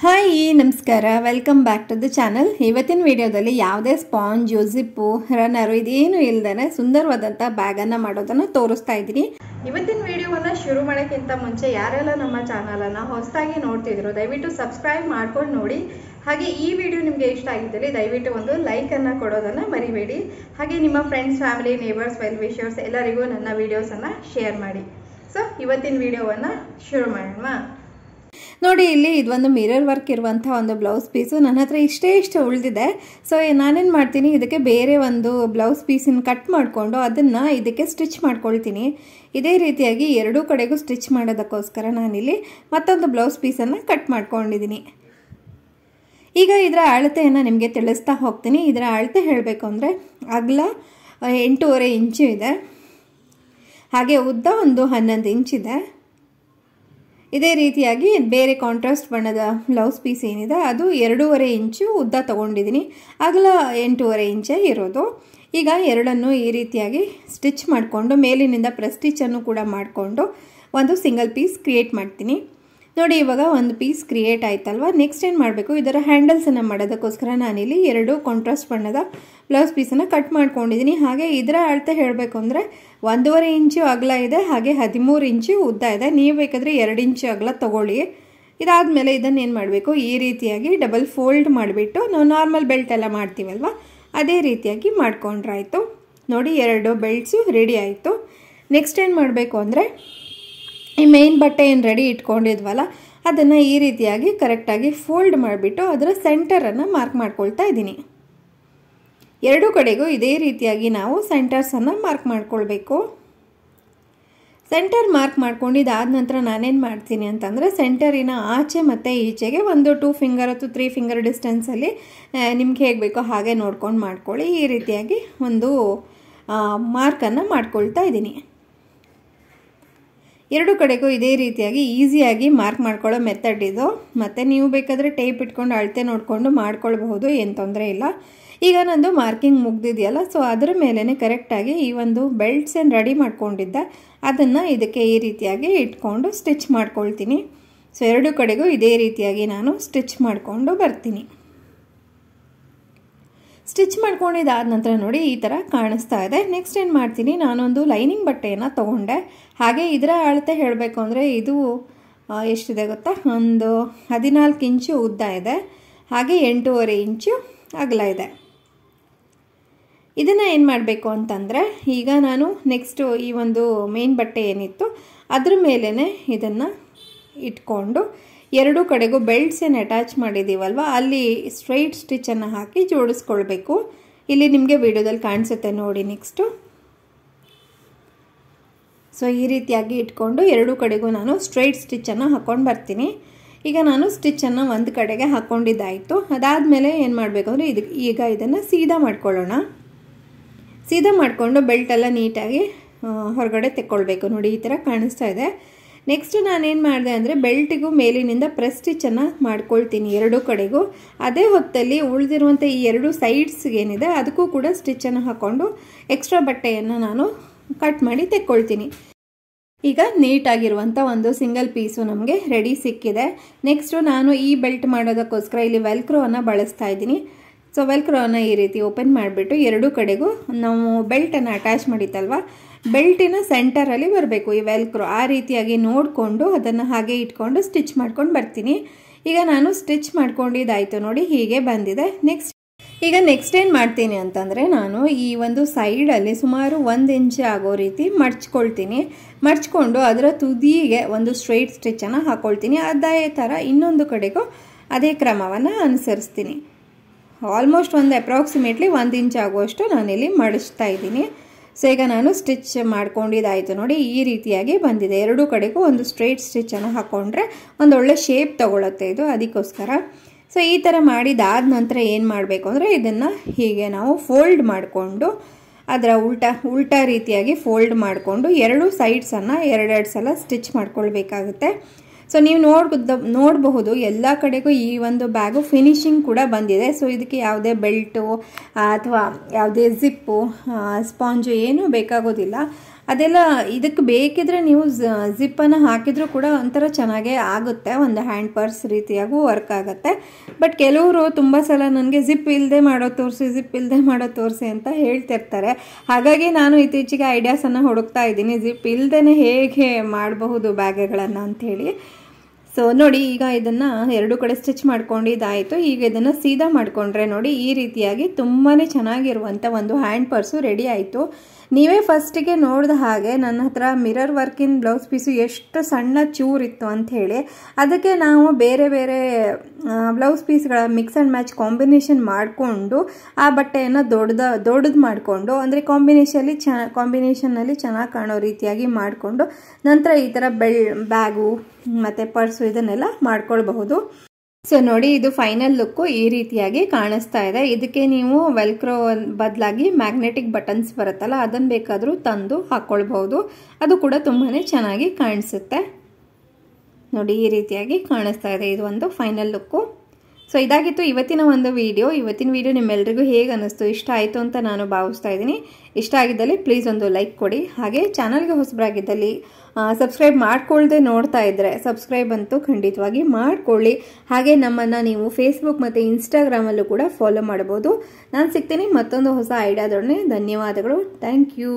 Hi ನಮಸ್ಕಾರ welcome back to the channel. ಇವತ್ತಿನ ವಿಡಿಯೋದಲ್ಲಿ ಯಾವುದೇ ಸ್ಪಾಂಜು ಜಿಪ್ಪು ರನ್ನರು ಇದೇನು ಇಲ್ಲದೇ ಸುಂದರವಾದಂಥ ಬ್ಯಾಗನ್ನು ಮಾಡೋದನ್ನು ತೋರಿಸ್ತಾ ಇದ್ದೀನಿ. ಇವತ್ತಿನ ವಿಡಿಯೋವನ್ನು ಶುರು ಮಾಡೋಕ್ಕಿಂತ ಮುಂಚೆ ಯಾರೆಲ್ಲ ನಮ್ಮ ಚಾನಲನ್ನು ಹೊಸದಾಗಿ ನೋಡ್ತಿದ್ರು ದಯವಿಟ್ಟು ಸಬ್ಸ್ಕ್ರೈಬ್ ಮಾಡ್ಕೊಂಡು ನೋಡಿ. ಹಾಗೆ ಈ ವಿಡಿಯೋ ನಿಮಗೆ ಇಷ್ಟ ಆಗಿದ್ದಲ್ಲಿ ದಯವಿಟ್ಟು ಒಂದು ಲೈಕನ್ನು ಕೊಡೋದನ್ನು ಮರಿಬೇಡಿ. ಹಾಗೆ ನಿಮ್ಮ friends, family, neighbours, well wishers ಎಲ್ಲರಿಗೂ ನನ್ನ ವಿಡಿಯೋಸನ್ನು ಶೇರ್ ಮಾಡಿ. ಸೊ ಇವತ್ತಿನ ವಿಡಿಯೋವನ್ನು ಶುರು ಮಾಡೋಣ. ನೋಡಿ, ಇಲ್ಲಿ ಇದೊಂದು ಮಿರರ್ ವರ್ಕ್ ಇರುವಂಥ ಒಂದು ಬ್ಲೌಸ್ ಪೀಸು ನನ್ನ ಹತ್ರ ಇಷ್ಟು ಉಳಿದಿದೆ. ಸೊ ನಾನೇನು ಮಾಡ್ತೀನಿ, ಇದಕ್ಕೆ ಬೇರೆ ಒಂದು ಬ್ಲೌಸ್ ಪೀಸನ್ನು ಕಟ್ ಮಾಡಿಕೊಂಡು ಅದನ್ನು ಇದಕ್ಕೆ ಸ್ಟಿಚ್ ಮಾಡ್ಕೊಳ್ತೀನಿ. ಇದೇ ರೀತಿಯಾಗಿ ಎರಡೂ ಕಡೆಗೂ ಸ್ಟಿಚ್ ಮಾಡೋದಕ್ಕೋಸ್ಕರ ನಾನಿಲ್ಲಿ ಮತ್ತೊಂದು ಬ್ಲೌಸ್ ಪೀಸನ್ನು ಕಟ್ ಮಾಡ್ಕೊಂಡಿದ್ದೀನಿ. ಈಗ ಇದರ ಅಳತೆಯನ್ನು ನಿಮಗೆ ತಿಳಿಸ್ತಾ ಹೋಗ್ತೀನಿ. ಇದರ ಅಳತೆ ಹೇಳಬೇಕು ಅಂದರೆ ಅಗಲ 8.5 ಇಂಚು ಇದೆ, ಹಾಗೆ ಉದ್ದ ಒಂದು 11 ಇಂಚಿದೆ. ಇದೇ ರೀತಿಯಾಗಿ ಬೇರೆ ಕಾಂಟ್ರಾಸ್ಟ್ ಬಣ್ಣದ ಬ್ಲೌಸ್ ಪೀಸ್ ಏನಿದೆ ಅದು 2.5 ಇಂಚು ಉದ್ದ ತೊಗೊಂಡಿದ್ದೀನಿ, ಅಗಲ 8.5 ಇಂಚೇ ಇರೋದು. ಈಗ ಎರಡನ್ನು ಈ ರೀತಿಯಾಗಿ ಸ್ಟಿಚ್ ಮಾಡಿಕೊಂಡು ಮೇಲಿನಿಂದ ಪ್ರೆಸ್ ಸ್ಟಿಚ್ಚನ್ನು ಕೂಡ ಮಾಡಿಕೊಂಡು ಒಂದು ಸಿಂಗಲ್ ಪೀಸ್ ಕ್ರಿಯೇಟ್ ಮಾಡ್ತೀನಿ. ನೋಡಿ, ಇವಾಗ ಒಂದು ಪೀಸ್ ಕ್ರಿಯೇಟ್ ಆಯ್ತಲ್ವ. ನೆಕ್ಸ್ಟ್ ಏನು ಮಾಡಬೇಕು, ಇದರ ಹ್ಯಾಂಡಲ್ಸನ್ನು ಮಾಡೋದಕ್ಕೋಸ್ಕರ ನಾನಿಲ್ಲಿ 2 ಕಾಂಟ್ರಾಸ್ಟ್ ಬಣ್ಣದ ಬ್ಲೌಸ್ ಪೀಸನ್ನು ಕಟ್ ಮಾಡ್ಕೊಂಡಿದ್ದೀನಿ. ಹಾಗೆ ಇದರ ಅಳತೆ ಹೇಳಬೇಕು ಅಂದರೆ 1.5 ಇಂಚು ಅಗಲ ಇದೆ, ಹಾಗೆ 13 ಇಂಚು ಉದ್ದ ಇದೆ. ನೀವು ಬೇಕಾದರೆ 2 ಇಂಚು ಅಗಲ ತೊಗೊಳ್ಳಿ. ಇದಾದಮೇಲೆ ಇದನ್ನು ಏನು ಮಾಡಬೇಕು, ಈ ರೀತಿಯಾಗಿ ಡಬಲ್ ಫೋಲ್ಡ್ ಮಾಡಿಬಿಟ್ಟು ನಾವು ನಾರ್ಮಲ್ ಬೆಲ್ಟ್ ಎಲ್ಲ ಮಾಡ್ತೀವಲ್ವ ಅದೇ ರೀತಿಯಾಗಿ ಮಾಡ್ಕೊಂಡ್ರಾಯ್ತು. ನೋಡಿ, 2 ಬೆಲ್ಟ್ಸು ರೆಡಿ ಆಯಿತು. ನೆಕ್ಸ್ಟ್ ಏನು ಮಾಡಬೇಕು ಅಂದರೆ ಈ ಮೇನ್ ಬಟ್ಟೆ ಏನು ರೆಡಿ ಇಟ್ಕೊಂಡಿದ್ವಲ್ಲ ಅದನ್ನು ಈ ರೀತಿಯಾಗಿ ಕರೆಕ್ಟಾಗಿ ಫೋಲ್ಡ್ ಮಾಡಿಬಿಟ್ಟು ಅದರ ಸೆಂಟರನ್ನು ಮಾರ್ಕ್ ಮಾಡ್ಕೊಳ್ತಾ ಇದ್ದೀನಿ. ಎರಡೂ ಕಡೆಗೂ ಇದೇ ರೀತಿಯಾಗಿ ನಾವು ಸೆಂಟರ್ಸನ್ನು ಮಾರ್ಕ್ ಮಾಡ್ಕೊಳ್ಬೇಕು. ಸೆಂಟರ್ ಮಾರ್ಕ್ ಮಾಡ್ಕೊಂಡಿದ್ದಾದ ನಂತರ ನಾನೇನು ಮಾಡ್ತೀನಿ ಅಂತಂದರೆ ಸೆಂಟರಿನ ಆಚೆ ಮತ್ತು ಈಚೆಗೆ ಒಂದು 2 ಫಿಂಗರ್ ಅಥವಾ 3 ಫಿಂಗರ್ ಡಿಸ್ಟೆನ್ಸಲ್ಲಿ ನಿಮ್ಗೆ ಹೇಗೆ ಬೇಕೋ ಹಾಗೆ ನೋಡ್ಕೊಂಡು ಮಾಡ್ಕೊಳ್ಳಿ. ಈ ರೀತಿಯಾಗಿ ಒಂದು ಮಾರ್ಕನ್ನು ಮಾಡ್ಕೊಳ್ತಾ ಇದ್ದೀನಿ. ಎರಡು ಕಡೆಗೂ ಇದೇ ರೀತಿಯಾಗಿ ಈಸಿಯಾಗಿ ಮಾರ್ಕ್ ಮಾಡ್ಕೊಳ್ಳೋ ಮೆಥಡ್ ಇದು. ಮತ್ತು ನೀವು ಬೇಕಾದರೆ ಟೇಪ್ ಇಟ್ಕೊಂಡು ಅಳತೆ ನೋಡಿಕೊಂಡು ಮಾಡ್ಕೊಳ್ಬಹುದು, ಏನು ತೊಂದರೆ ಇಲ್ಲ. ಈಗ ನಂದು ಮಾರ್ಕಿಂಗ್ ಮುಗ್ದಿದೆಯಲ್ಲ, ಸೊ ಅದರ ಮೇಲೇ ಕರೆಕ್ಟಾಗಿ ಈ ಒಂದು ಬೆಲ್ಟ್ಸ್ ಏನು ರೆಡಿ ಮಾಡ್ಕೊಂಡಿದ್ದೆ ಅದನ್ನು ಇದಕ್ಕೆ ಈ ರೀತಿಯಾಗಿ ಇಟ್ಕೊಂಡು ಸ್ಟಿಚ್ ಮಾಡ್ಕೊಳ್ತೀನಿ. ಸೊ ಎರಡು ಕಡೆಗೂ ಇದೇ ರೀತಿಯಾಗಿ ನಾನು ಸ್ಟಿಚ್ ಮಾಡಿಕೊಂಡು ಬರ್ತೀನಿ. ಸ್ಟಿಚ್ ಮಾಡ್ಕೊಂಡಿದ್ದಾದ ನಂತರ ನೋಡಿ ಈ ಥರ ಕಾಣಿಸ್ತಾ ಇದೆ. ನೆಕ್ಸ್ಟ್ ಏನು ಮಾಡ್ತೀನಿ, ನಾನೊಂದು ಲೈನಿಂಗ್ ಬಟ್ಟೆಯನ್ನು ತೊಗೊಂಡೆ. ಹಾಗೆ ಇದರ ಅಳತೆ ಹೇಳಬೇಕು ಅಂದರೆ ಇದು ಎಷ್ಟಿದೆ ಗೊತ್ತಾ, ಒಂದು 14 ಇಂಚು ಉದ್ದ ಇದೆ, ಹಾಗೆ 8.5 ಇಂಚು ಅಗಲ ಇದೆ. ಇದನ್ನು ಏನು ಮಾಡಬೇಕು ಅಂತಂದರೆ ಈಗ ನಾನು ನೆಕ್ಸ್ಟು ಈ ಒಂದು ಮೇನ್ ಬಟ್ಟೆ ಏನಿತ್ತು ಅದ್ರ ಮೇಲೇ ಇದನ್ನು ಇಟ್ಕೊಂಡು ಎರಡೂ ಕಡೆಗೂ ಬೆಲ್ಟ್ಸ್ ಏನು ಅಟ್ಯಾಚ್ ಮಾಡಿದ್ದೀವಲ್ವ ಅಲ್ಲಿ ಸ್ಟ್ರೈಟ್ ಸ್ಟಿಚ್ಚನ್ನು ಹಾಕಿ ಜೋಡಿಸ್ಕೊಳ್ಬೇಕು. ಇಲ್ಲಿ ನಿಮಗೆ ವಿಡಿಯೋದಲ್ಲಿ ಕಾಣಿಸುತ್ತೆ ನೋಡಿ. ನೆಕ್ಸ್ಟು ಸೊ ಈ ರೀತಿಯಾಗಿ ಇಟ್ಕೊಂಡು ಎರಡೂ ಕಡೆಗೂ ನಾನು ಸ್ಟ್ರೈಟ್ ಸ್ಟಿಚ್ಚನ್ನು ಹಾಕ್ಕೊಂಡು ಬರ್ತೀನಿ. ಈಗ ನಾನು ಸ್ಟಿಚ್ಚನ್ನು ಒಂದು ಕಡೆಗೆ ಹಾಕ್ಕೊಂಡಿದ್ದಾಯಿತು. ಅದಾದಮೇಲೆ ಏನು ಮಾಡಬೇಕು ಅಂದರೆ ಈಗ ಇದನ್ನು ಸೀದಾ ಮಾಡ್ಕೊಳ್ಳೋಣ. ಸೀದಾ ಮಾಡಿಕೊಂಡು ಬೆಲ್ಟೆಲ್ಲ ನೀಟಾಗಿ ಹೊರಗಡೆ ತೆಕ್ಕೊಳ್ಬೇಕು. ನೋಡಿ ಈ ಥರ ಕಾಣಿಸ್ತಾ ಇದೆ. ನೆಕ್ಸ್ಟ್ ನಾನೇನು ಮಾಡಿದೆ ಅಂದರೆ ಬೆಲ್ಟಿಗೂ ಮೇಲಿನಿಂದ ಪ್ರೆಸ್ ಸ್ಟಿಚ್ಚನ್ನು ಮಾಡ್ಕೊಳ್ತೀನಿ ಎರಡೂ ಕಡೆಗೂ. ಅದೇ ಹೊತ್ತಲ್ಲಿ ಉಳಿದಿರುವಂಥ ಈ 2 ಸೈಡ್ಸ್ಗೇನಿದೆ ಅದಕ್ಕೂ ಕೂಡ ಸ್ಟಿಚ್ಚನ್ನು ಹಾಕ್ಕೊಂಡು ಎಕ್ಸ್ಟ್ರಾ ಬಟ್ಟೆಯನ್ನು ನಾನು ಕಟ್ ಮಾಡಿ ತೆಕ್ಕೊಳ್ತೀನಿ. ಈಗ ನೀಟಾಗಿರುವಂಥ ಒಂದು ಸಿಂಗಲ್ ಪೀಸು ನಮಗೆ ರೆಡಿ ಸಿಕ್ಕಿದೆ. ನೆಕ್ಸ್ಟು ನಾನು ಈ ಬೆಲ್ಟ್ ಮಾಡೋದಕ್ಕೋಸ್ಕರ ಇಲ್ಲಿ ವೆಲ್ಕ್ರೋವನ್ನು ಬಳಸ್ತಾ ಇದ್ದೀನಿ. ಸೊ ವೆಲ್ಕ್ರೋವನ್ನು ಈ ರೀತಿ ಓಪನ್ ಮಾಡಿಬಿಟ್ಟು ಎರಡೂ ಕಡೆಗೂ ನಾವು ಬೆಲ್ಟನ್ನು ಅಟ್ಯಾಚ್ ಮಾಡಿತ್ತಲ್ವ ಬೆಲ್ಟಿನ ಸೆಂಟರಲ್ಲಿ ಬರಬೇಕು ಈ ವೆಲ್ಕ್ರೋ. ಆ ರೀತಿಯಾಗಿ ನೋಡಿಕೊಂಡು ಅದನ್ನು ಹಾಗೆ ಇಟ್ಕೊಂಡು ಸ್ಟಿಚ್ ಮಾಡ್ಕೊಂಡು ಬರ್ತೀನಿ. ಈಗ ನಾನು ಸ್ಟಿಚ್ ಮಾಡ್ಕೊಂಡಿದ್ದಾಯಿತು ನೋಡಿ, ಹೀಗೆ ಬಂದಿದೆ. ನೆಕ್ಸ್ಟ್ ಏನು ಮಾಡ್ತೀನಿ ಅಂತಂದರೆ ನಾನು ಈ ಒಂದು ಸೈಡಲ್ಲಿ ಸುಮಾರು 1 ಇಂಚ್ ಆಗೋ ರೀತಿ ಮಡ್ಚ್ಕೊಳ್ತೀನಿ. ಮಡ್ಚ್ಕೊಂಡು ಅದರ ತುದಿಗೆ ಒಂದು ಸ್ಟ್ರೈಟ್ ಸ್ಟಿಚ್ಚನ್ನು ಹಾಕ್ಕೊಳ್ತೀನಿ. ಅದೇ ಥರ ಇನ್ನೊಂದು ಕಡೆಗೂ ಅದೇ ಕ್ರಮವನ್ನು ಅನುಸರಿಸ್ತೀನಿ. ಆಲ್ಮೋಸ್ಟ್ ಒಂದು ಅಪ್ರಾಕ್ಸಿಮೇಟ್ಲಿ 1 ಇಂಚ್ ಆಗುವಷ್ಟು ನಾನಿಲ್ಲಿ ಮಡಿಸ್ತಾ ಇದ್ದೀನಿ. ಸೊ ಈಗ ನಾನು ಸ್ಟಿಚ್ ಮಾಡ್ಕೊಂಡಿದ್ದಾಯಿತು ನೋಡಿ, ಈ ರೀತಿಯಾಗಿ ಬಂದಿದೆ. ಎರಡೂ ಕಡೆಗೂ ಒಂದು ಸ್ಟ್ರೈಟ್ ಸ್ಟಿಚ್ಚನ್ನು ಹಾಕ್ಕೊಂಡ್ರೆ ಒಂದೊಳ್ಳೆ ಶೇಪ್ ತೊಗೊಳುತ್ತೆ ಇದು, ಅದಕ್ಕೋಸ್ಕರ. ಸೊ ಈ ಥರ ಮಾಡಿದಾದ ನಂತರ ಏನು ಮಾಡಬೇಕು ಅಂದರೆ ಇದನ್ನು ಹೀಗೆ ನಾವು ಫೋಲ್ಡ್ ಮಾಡಿಕೊಂಡು ಅದರ ಉಲ್ಟಾ ರೀತಿಯಾಗಿ ಫೋಲ್ಡ್ ಮಾಡಿಕೊಂಡು 2 ಸೈಡ್ಸನ್ನು 2 ಸಲ ಸ್ಟಿಚ್ ಮಾಡ್ಕೊಳ್ಬೇಕಾಗುತ್ತೆ. ಸೊ ನೀವು ನೋಡಬಹುದು ಎಲ್ಲ ಕಡೆಗೂ ಈ ಒಂದು ಬ್ಯಾಗು ಫಿನಿಶಿಂಗ್ ಕೂಡ ಬಂದಿದೆ. ಸೊ ಇದಕ್ಕೆ ಯಾವುದೇ ಬೆಲ್ಟು ಅಥವಾ ಯಾವುದೇ ಜಿಪ್ಪು ಸ್ಪಾಂಜು ಏನೂ ಬೇಕಾಗೋದಿಲ್ಲ. ಅದೆಲ್ಲ ಇದಕ್ಕೆ ಬೇಕಿದ್ರೆ ನೀವು ಜಿಪ್ಪನ್ನು ಹಾಕಿದರೂ ಕೂಡ ಒಂಥರ ಚೆನ್ನಾಗೇ ಆಗುತ್ತೆ, ಒಂದು ಹ್ಯಾಂಡ್ ಪರ್ಸ್ ರೀತಿಯಾಗೂ ವರ್ಕ್ ಆಗುತ್ತೆ. ಬಟ್ ಕೆಲವರು ತುಂಬ ಸಲ ನನಗೆ ಜಿಪ್ ಇಲ್ಲದೆ ಮಾಡೋ ತೋರಿಸಿ ಅಂತ ಹೇಳ್ತಿರ್ತಾರೆ. ಹಾಗಾಗಿ ನಾನು ಇತ್ತೀಚೆಗೆ ಐಡಿಯಾಸನ್ನು ಹುಡುಕ್ತಾ ಇದ್ದೀನಿ, ಜಿಪ್ ಇಲ್ಲದೇ ಹೇಗೆ ಮಾಡಬಹುದು ಬ್ಯಾಗ್ಗಳನ್ನು ಅಂಥೇಳಿ. ಸೊ ನೋಡಿ, ಈಗ ಇದನ್ನು ಎರಡು ಕಡೆ ಸ್ಟಿಚ್ ಮಾಡ್ಕೊಂಡಿದ್ದಾಯಿತು. ಈಗ ಇದನ್ನು ಸೀದಾ ಮಾಡಿಕೊಂಡ್ರೆ ನೋಡಿ ಈ ರೀತಿಯಾಗಿ ತುಂಬಾ ಚೆನ್ನಾಗಿರುವಂಥ ಒಂದು ಹ್ಯಾಂಡ್ ಪರ್ಸು ರೆಡಿ ಆಯಿತು. ನೀವೇ ಫಸ್ಟಿಗೆ ನೋಡಿದ ಹಾಗೆ ನನ್ನ ಹತ್ರ ಮಿರರ್ ವರ್ಕಿನ ಬ್ಲೌಸ್ ಪೀಸು ಎಷ್ಟು ಸಣ್ಣ ಚೂರಿತ್ತು ಅಂಥೇಳಿ, ಅದಕ್ಕೆ ನಾವು ಬೇರೆ ಬೇರೆ ಬ್ಲೌಸ್ ಪೀಸ್ಗಳ ಮಿಕ್ಸ್ ಆ್ಯಂಡ್ ಮ್ಯಾಚ್ ಕಾಂಬಿನೇಷನ್ ಮಾಡಿಕೊಂಡು ಆ ಬಟ್ಟೆಯನ್ನು ದೊಡ್ಡದು ಮಾಡಿಕೊಂಡು, ಅಂದರೆ ಕಾಂಬಿನೇಷನ್ನಲ್ಲಿ ಚೆನ್ನಾಗಿ ಕಾಣೋ ರೀತಿಯಾಗಿ ಮಾಡಿಕೊಂಡು ನಂತರ ಈ ಥರ ಬ್ಯಾಗು ಮತ್ತು ಪರ್ಸು ಇದನ್ನೆಲ್ಲ ಮಾಡ್ಕೊಳ್ಬಹುದು. ಸೊ ನೋಡಿ, ಇದು ಫೈನಲ್ ಲುಕ್ಕು ಈ ರೀತಿಯಾಗಿ ಕಾಣಿಸ್ತಾ ಇದೆ. ಇದಕ್ಕೆ ನೀವು ವೆಲ್ಕ್ರೋ ಬದಲಾಗಿ ಮ್ಯಾಗ್ನೆಟಿಕ್ ಬಟನ್ಸ್ ಬರುತ್ತಲ್ಲ, ಅದನ್ನು ಬೇಕಾದರೂ ತಂದು ಹಾಕ್ಕೊಳ್ಬಹುದು. ಅದು ಕೂಡ ತುಂಬಾ ಚೆನ್ನಾಗಿ ಕಾಣಿಸುತ್ತೆ. ನೋಡಿ ಈ ರೀತಿಯಾಗಿ ಕಾಣಿಸ್ತಾ ಇದೆ. ಇದು ಒಂದು ಫೈನಲ್ ಲುಕ್ಕು. ಸೊ ಇದಾಗಿತ್ತು ಇವತ್ತಿನ ಒಂದು ವಿಡಿಯೋ. ಇವತ್ತಿನ ವಿಡಿಯೋ ನಿಮ್ಮೆಲ್ಲರಿಗೂ ಹೇಗೆ ಅನ್ನಿಸ್ತು, ಇಷ್ಟ ಆಯಿತು ಅಂತ ನಾನು ಭಾವಿಸ್ತಾ ಇದ್ದೀನಿ. ಇಷ್ಟ ಆಗಿದ್ದಲ್ಲಿ ಪ್ಲೀಸ್ ಒಂದು ಲೈಕ್ ಕೊಡಿ. ಹಾಗೆ ಚಾನಲ್ಗೆ ಹೊಸಬರಾಗಿದ್ದಲ್ಲಿ ಸಬ್ಸ್ಕ್ರೈಬ್ ಮಾಡ್ಕೊಳ್ದೆ ನೋಡ್ತಾ ಇದ್ದರೆ ಸಬ್ಸ್ಕ್ರೈಬ್ ಅಂತೂ ಖಂಡಿತವಾಗಿ ಮಾಡ್ಕೊಳ್ಳಿ. ಹಾಗೆ ನಮ್ಮನ್ನು ನೀವು ಫೇಸ್ಬುಕ್ ಮತ್ತು ಇನ್ಸ್ಟಾಗ್ರಾಮಲ್ಲೂ ಕೂಡ ಫಾಲೋ ಮಾಡ್ಬೋದು. ನಾನು ಸಿಗ್ತೀನಿ ಮತ್ತೊಂದು ಹೊಸ ಐಡಿಯಾದೊಡನೆ. ಧನ್ಯವಾದಗಳು. Thank you.